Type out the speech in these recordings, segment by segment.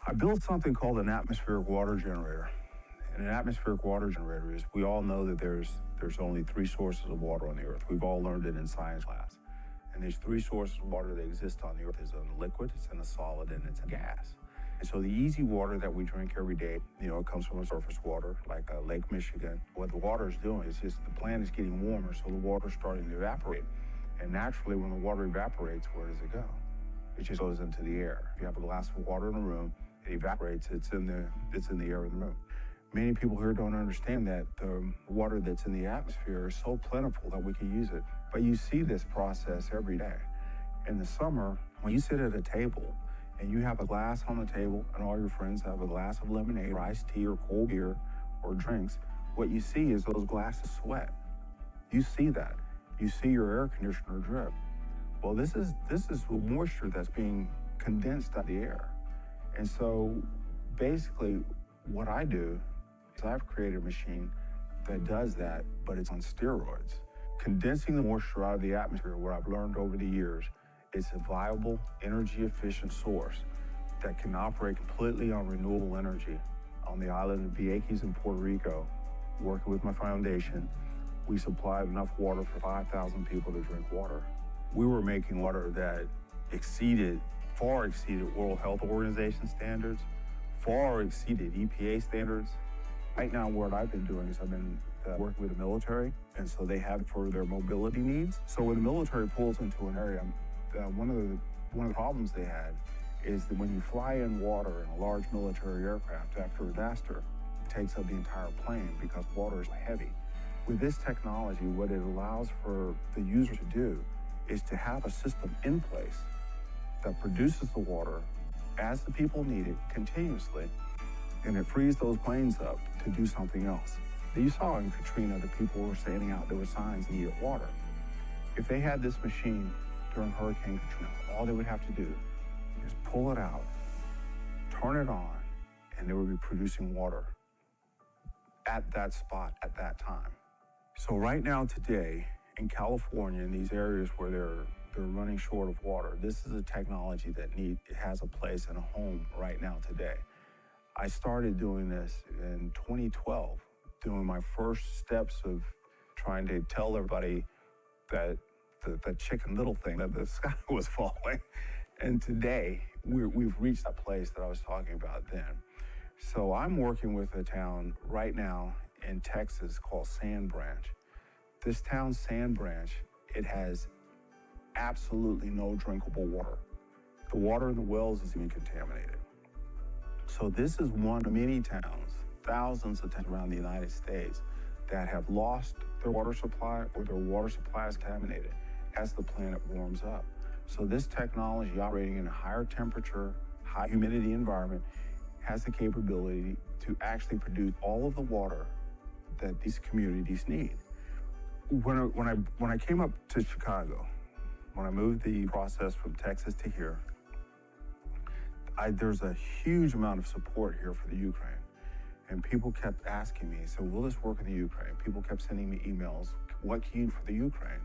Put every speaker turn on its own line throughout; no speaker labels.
I built something called an atmospheric water generator. And an atmospheric water generator is, we all know that there's only three sources of water on the earth. We've all learned it in science class. And there's three sources of water that exist on the earth. It's in a liquid, it's in a solid, and it's a gas. And so the easy water that we drink every day, it comes from a surface water, like Lake Michigan. What the water is doing is just the planet is getting warmer, so the water's starting to evaporate. And naturally, when the water evaporates, where does it go? It just goes into the air. If you have a glass of water in a room, it evaporates, it's in the air in the room. Many people here don't understand that the water that's in the atmosphere is so plentiful that we can use it. But you see this process every day. In the summer, when you sit at a table and you have a glass on the table and all your friends have a glass of lemonade or iced tea or cold beer or drinks, what you see is those glasses sweat. You see that. You see your air conditioner drip. Well, this is the moisture that's being condensed out of the air. And so basically what I do is I've created a machine that does that, but it's on steroids. Condensing the moisture out of the atmosphere, what I've learned over the years, is a viable, energy-efficient source that can operate completely on renewable energy. On the island of Vieques in Puerto Rico, working with my foundation, we supplied enough water for 5,000 people to drink water. We were making water that far exceeded World Health Organization standards, far exceeded EPA standards. Right now, what I've been doing is I've been working with the military, and so they have it for their mobility needs. So when the military pulls into an area, one of the problems they had is that when you fly in water in a large military aircraft after a disaster, it takes up the entire plane because water is heavy. With this technology, what it allows for the user to do is to have a system in place that produces the water as the people need it continuously, and it frees those planes up to do something else. You saw in Katrina that people were standing out, there were signs needed water. If they had this machine during Hurricane Katrina, all they would have to do is pull it out, turn it on, and they would be producing water at that spot at that time. So right now today in California, in these areas where they're running short of water, this is a technology that has a place and a home right now today. I started doing this in 2012, doing my first steps of trying to tell everybody that the Chicken Little thing, that the sky was falling. And today, we've reached that place that I was talking about then. So I'm working with a town right now in Texas called Sand Branch. This town, Sand Branch, it has absolutely no drinkable water. The water in the wells is even contaminated. So this is one of many towns, thousands of towns around the United States, that have lost their water supply or their water supply is contaminated as the planet warms up. So this technology, operating in a higher temperature, high humidity environment, has the capability to actually produce all of the water that these communities need. When I came up to Chicago, when I moved the process from Texas to here, there's a huge amount of support here for the Ukraine. And people kept asking me, so will this work in the Ukraine? People kept sending me emails, what can you do for the Ukraine?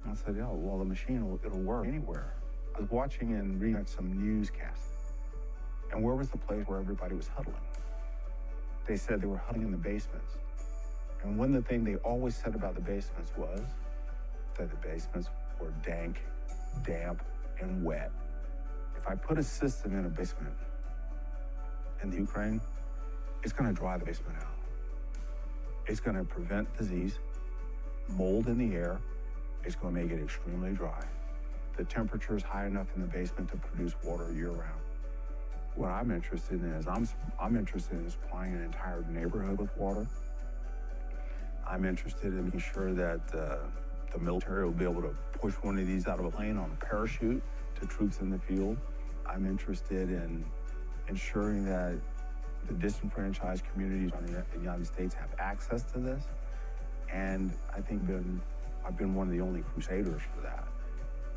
And I said, well, the machine, it'll work anywhere. I was watching and reading some newscasts. And where was the place where everybody was huddling? They said they were huddling in the basements. And one of the things they always said about the basements was that the basements were dank, damp, and wet. If I put a system in a basement in the Ukraine, it's gonna dry the basement out. It's gonna prevent disease, mold in the air. It's gonna make it extremely dry. The temperature is high enough in the basement to produce water year round. What I'm interested in is, I'm interested in supplying an entire neighborhood with water. I'm interested in making sure that the military will be able to push one of these out of a plane on a parachute to troops in the field. I'm interested in ensuring that the disenfranchised communities in the United States have access to this. And I think I've been one of the only crusaders for that.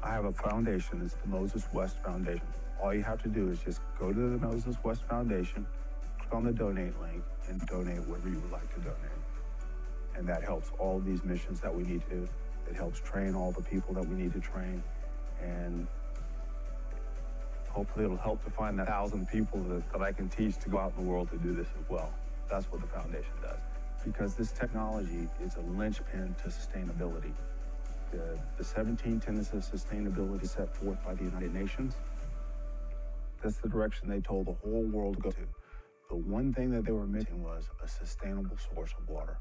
I have a foundation, it's the Moses West Foundation. All you have to do is just go to the Moses West Foundation, click on the donate link, and donate whatever you would like to donate. And that helps all of these missions that we need to do. It helps train all the people that we need to train. And Hopefully it'll help to find that 1,000 people that I can teach to go out in the world to do this as well. That's what the foundation does. Because this technology is a linchpin to sustainability. The 17 tenets of sustainability set forth by the United Nations, that's the direction they told the whole world to go to. The one thing that they were missing was a sustainable source of water.